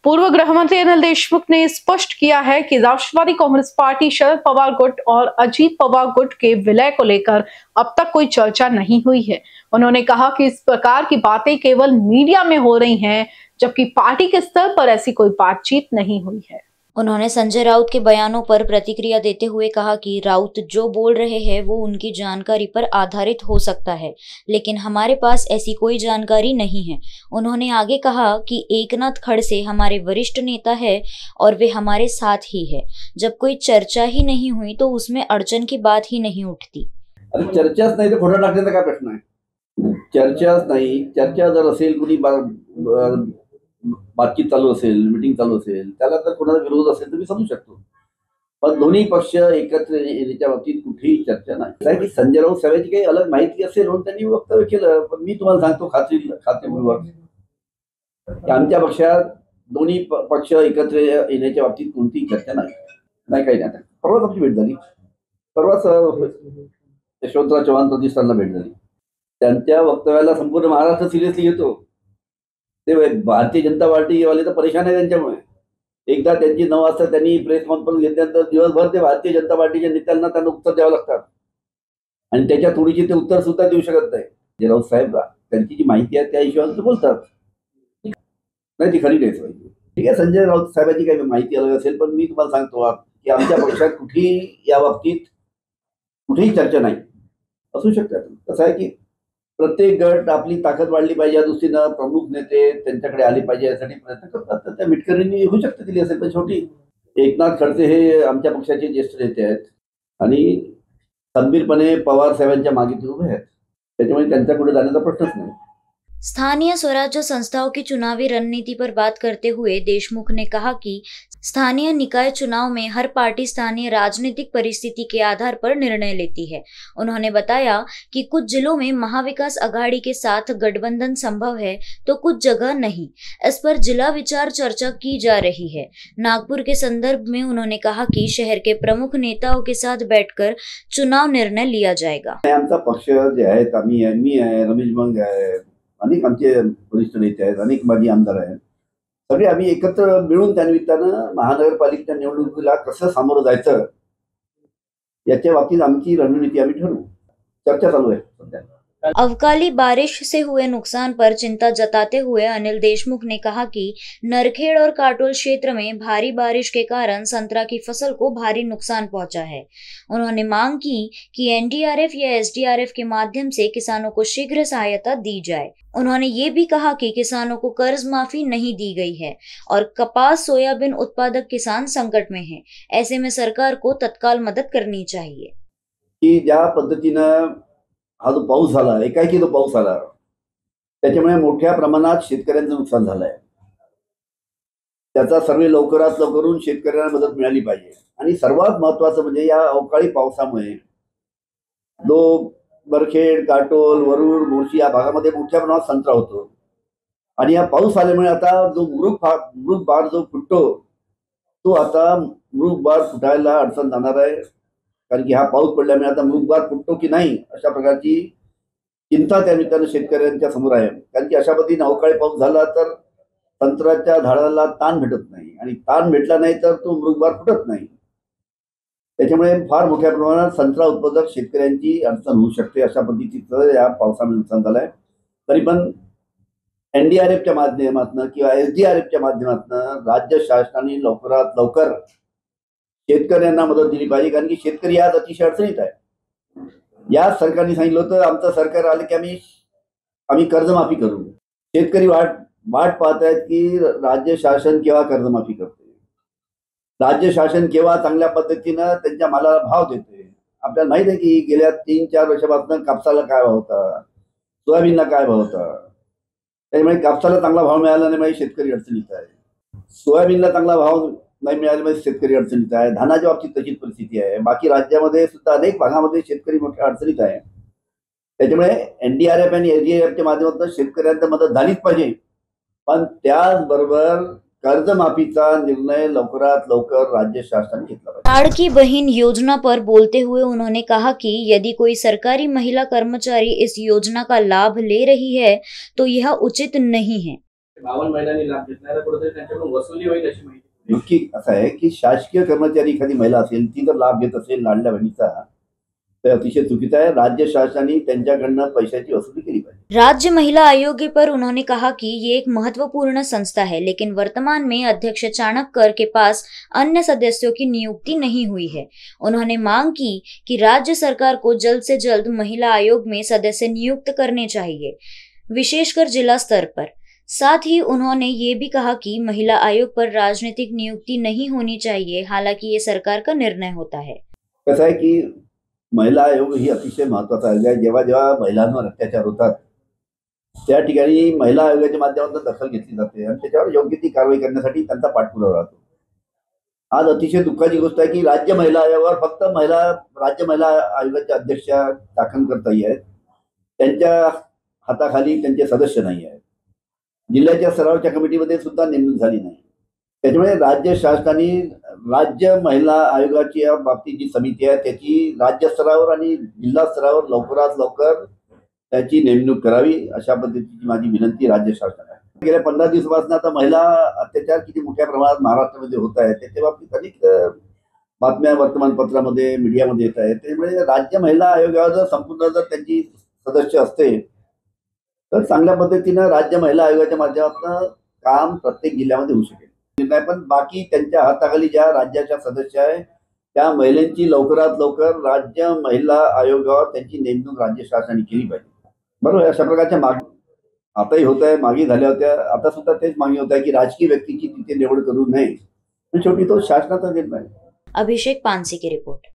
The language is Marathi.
पूर्व गृह मंत्री अनिल देशमुख ने स्पष्ट किया है कि राष्ट्रवादी कांग्रेस पार्टी शरद पवार गुट और अजीत पवार गुट के विलय को लेकर अब तक कोई चर्चा नहीं हुई है। उन्होंने कहा कि इस प्रकार की बातें केवल मीडिया में हो रही हैं, जबकि पार्टी के स्तर पर ऐसी कोई बातचीत नहीं हुई है। उन्होंने संजय राउत के बयानों पर प्रतिक्रिया देते हुए कहा कि राउत जो बोल रहे हैं वो उनकी जानकारी पर आधारित हो सकता है, लेकिन हमारे पास ऐसी कोई जानकारी नहीं है। उन्होंने आगे कहा कि एकनाथ खड़से हमारे वरिष्ठ नेता है और वे हमारे साथ ही है। जब कोई चर्चा ही नहीं हुई तो उसमें अड़चन की बात ही नहीं उठती। चर्चाच नाही तर खोटं टाकण्याचा काय प्रश्न आहे? चर्चाच नाही, चर्चा जर असेल कुणी बातचीत चालू असेल, मीटिंग चालू असेल, त्याला जर कोणाचा विरोध असेल तर मी समजू शकतो, पण दोन्ही पक्ष एकत्र येण्याच्या बाबतीत कुठेही चर्चा नाही। की संजय राऊत साहेबांची काही अलग माहिती असेल म्हणून त्यांनी वक्तव्य केलं, पण मी तुम्हाला सांगतो खात्रीपूर्वक की आमच्या पक्षात दोन्ही पक्ष एकत्र येण्याच्या बाबतीत कोणतीही चर्चा नाही काही नाही। परवाच आमची भेट झाली, परवाच यशवंतराव चव्हाण प्रतिष्ठानला भेट झाली। त्यांच्या वक्तव्याला संपूर्ण महाराष्ट्र सिरियसली घेतो। ते भारतीय जनता पार्टी वाले तर परेशान आहे त्यांच्यामुळे। एकदा त्यांची 9 वाजता त्यांनी प्रेस कॉन्फरन्स घेतल्यानंतर दिवसभर ते भारतीय जनता पार्टीच्या नेत्यांना त्यांना उत्तर द्यावं लागतात आणि त्याच्या थोडीशी ते उत्तर सुद्धा देऊ शकत नाही। राऊत साहेब त्यांची जी माहिती आहे त्या हिशोबाने बोलतात, नाही ती खरी नाही। ठीक आहे, संजय राऊत साहेबांची काही माहिती अलग असेल, पण मी तुम्हाला सांगतो की आमच्या पक्षात कुठेही या बाबतीत कुठेही चर्चा नाही। असू शकतात, कसं आहे की प्रत्येक गट आपली ताकद वाढली पाहिजे या दृष्टीनं प्रमुख नेते त्यांच्याकडे आले पाहिजे यासाठी प्रयत्न करतात, तर त्या मिटकरींनी होऊ शकते दिली असेल। पण शेवटी एकनाथ खडसे हे आमच्या पक्षाचे ज्येष्ठ नेते आहेत आणि खंबीरपणे पवार साहेबांच्या मागे उभे आहेत, त्याच्यामुळे त्यांच्या पुढे जाण्याचा प्रश्नच नाही। स्थानीय स्वराज्य संस्थाओं की चुनावी रणनीति पर बात करते हुए देशमुख ने कहा कि स्थानीय निकाय चुनाव में हर पार्टी स्थानीय राजनीतिक परिस्थिति के आधार पर निर्णय लेती है। उन्होंने बताया कि कुछ जिलों में महाविकास अघाड़ी के साथ गठबंधन संभव है तो कुछ जगह नहीं। इस पर जिला विचार चर्चा की जा रही है। नागपुर के संदर्भ में उन्होंने कहा कि शहर के प्रमुख नेताओं के साथ बैठकर चुनाव निर्णय लिया जाएगा। आमचा पक्ष जे आहेत, मी आहे, रमेश भंग आहे, अनेक आमचे वरिष्ठ नेते आहेत, अनेक माजी आमदार आहेत, सगळे आम्ही एकत्र मिळून त्यानिमित्तानं महानगरपालिकेच्या निवडणुकीला कसं सामोरं जायचं याच्या बाबतीत आमची रणनीती आम्ही ठरवू। चर्चा चालू आहे सध्या। अवकाली बारिश से हुए नुकसान पर चिंता जताते हुए अनिल देशमुख ने कहा कि नरखेड़ और काटोल क्षेत्र में भारी बारिश के कारण संतरा की फसल को भारी नुकसान पहुंचा है। उन्होंने मांग की कि एनडीआरएफ या एसडीआरएफ के माध्यम से किसानों को शीघ्र सहायता दी जाए। उन्होंने ये भी कहा कि किसानों को कर्ज माफी नहीं दी गई है और कपास सोयाबीन उत्पादक किसान संकट में हैं। ऐसे में सरकार को तत्काल मदद करनी चाहिए। की ज्या पद्धतीनं हा जो पाऊस झाला, एकाएकी जो पाऊस आला, त्याच्यामुळे मोठ्या प्रमाणात शेतकऱ्यांचं नुकसान झालंय। त्याचा सर्वे लवकरात लवकर शेतकऱ्यांना मदत मिळाली पाहिजे आणि सर्वात महत्त्वाचं म्हणजे या अवकाळी पावसामुळे जो बरखेड, काटोल, वरुड, मोर्शी या भागामध्ये मोठ्या प्रमाणात संत्रा होतो आणि या पाऊस आल्यामुळे आता जो मृग बार जो फुटतो तो आता मृग बार फुटायला अडचण जाणार आहे, कारण की हा पाऊस पडल्यामुळे आता मृग बार फुटतो की नाही अशा प्रकारची चिंता त्या निमित्तानं शेतकऱ्यांच्या समोर आहे। कारण की अशा पद्धतीने अवकाळी पाऊस झाला तर संत्र्याच्या झाडाला ताण भेटत नाही आणि ताण भेटला नाही तर तो मृग बार फुटत नाही, त्याच्यामुळे फार मोठ्या प्रमाणात संत्रा उत्पादक शेतकऱ्यांची अडचण होऊ शकते। अशा पद्धतीचं या पावसामुळे नुकसान झालंय। तरी पण एनडीआरएफच्या माध्यमातून किंवा एसडीआरएफच्या माध्यमातून राज्य शासनाने लवकरात लवकर शेतकऱ्यांना मदत दिली पाहिजे, कारण की शेतकरी आज अतिशय अडचणीत आहे। या सरकारने सांगितलं होतं आमचं सरकार आलं की आम्ही कर्जमाफी करू। शेतकरी वाट पाहत आहेत की राज्य शासन केव्हा कर्जमाफी करते, राज्य शासन केव्हा चांगल्या पद्धतीनं त्यांच्या मालाला भाव देते। आपल्याला माहित आहे की गेल्या 3-4 वर्षापासून कापसाला काय भाव होता, सोयाबीनला काय भाव होता, त्यामुळे कापसाला चांगला भाव मिळाला नाही म्हणजे शेतकरी अडचणीत आहे। सोयाबीनला चांगला भाव नाही मिळाल्यामुळे शेतकरी अडचणीत आहे। धानाच्या बाबतीत तशीच परिस्थिती आहे। बाकी राज्यामध्ये सुद्धा अनेक भागामध्ये शेतकरी मोठ्या अडचणीत आहे। त्याच्यामुळे एनडीआरएफ आणि एसडीआरएफच्या माध्यमातून शेतकऱ्यांना मदत झालीच पाहिजे, पण त्याचबरोबर कर्जमाफीचा निर्णय लवकरात लवकर राज्य शासनाने घेतला पाहिजे। लाड़की बहन योजना पर बोलते हुए उन्होंने कहा कि यदि कोई सरकारी महिला कर्मचारी इस योजना का लाभ ले रही है तो यह उचित नहीं है। 52 महिलांनी लाभ घेतला तर कुठेतरी त्यांच्याकडून वसुली होईल अशी माहिती. नक्की असं आहे की शासकीय कर्मचारी एखादी महिला असेल ती जर लाभ घेत असेल लाडल्या बहिणीचा तर अतिशय चुकीचं आहे. राज्य शासनाने त्यांच्याकडनं पैशाची वसुली केली पाहिजे. राज्य महिला आयोग पर उन्होंने कहा कि ये एक महत्वपूर्ण संस्था है, लेकिन वर्तमान में अध्यक्ष चाणक्य के पास अन्य सदस्यों की नियुक्ति नहीं हुई है। उन्होंने मांग की कि राज्य सरकार को जल्द से जल्द महिला आयोग में सदस्य नियुक्त करने चाहिए, विशेषकर जिला स्तर पर। साथ ही उन्होंने ये भी कहा कि महिला आयोग पर राजनीतिक नियुक्ति नहीं होनी चाहिए, हालांकि ये सरकार का निर्णय होता है। कसं आहे की महिला आयोग ही अतिशय महत्वाचा आयोग आहे. जेव्हा जेव्हा महिलांवर अत्याचार होतात त्या ठिकाणी महिला आयोगाच्या माध्यमातून दखल घेतली जाते आणि त्याच्यावर योग्य ती कारवाई करण्यासाठी त्यांचा पाठपुरावा राहतो. आज अतिशय दुःखाची गोष्ट आहे की राज्य महिला आयोगावर फक्त राज्य महिला आयोगाच्या अध्यक्षा दाखल करता आहेत, त्यांच्या हाताखाली त्यांचे सदस्य नाही आहेत. जिल्ह्याच्या सरावच्या कमिटीमध्ये सुद्धा नेमणूक झाली नाही. त्याच्यामुळे राज्य शासनाने राज्य महिला आयोगाची या बाबतीत जी समिती आहे त्याची राज्य स्तरावर आणि जिल्हा स्तरावर लवकरात लवकर त्याची नेमणूक करावी अशा पद्धतीची माझी विनंती राज्य शासनाला आहे. गेल्या 15 दिवसापासून आता महिला अत्याचार किती मोठ्या प्रमाणात महाराष्ट्रामध्ये होत आहे त्याच्या बाबतीत अनेक बातम्या वर्तमानपत्रामध्ये मीडियामध्ये येत आहेत. त्यामुळे राज्य महिला आयोगावर जर संपूर्ण जर त्यांची सदस्य असते तर चांगल्या पद्धतीनं राज्य महिला आयोगाच्या माध्यमातून काम प्रत्येक जिल्ह्यामध्ये होऊ शकेल. नाही पण बाकी त्यांच्या हाताखाली ज्या राज्याच्या सदस्य आहे त्या महिलांची लवकरात लवकर राज्य महिला आयोगावर त्यांची नेमणूक राज्य शासनाने केली पाहिजे. बरोबर. अशा प्रकारच्या मागणी आताही होत आहे, मागे झाल्या होत्या, आता सुद्धा तेच मागणी होत आहे की राजकीय व्यक्तीची तिथे निवड करू नये. शेवटी तो शासनाचा निर्णय. अभिषेक पानसी की रिपोर्ट.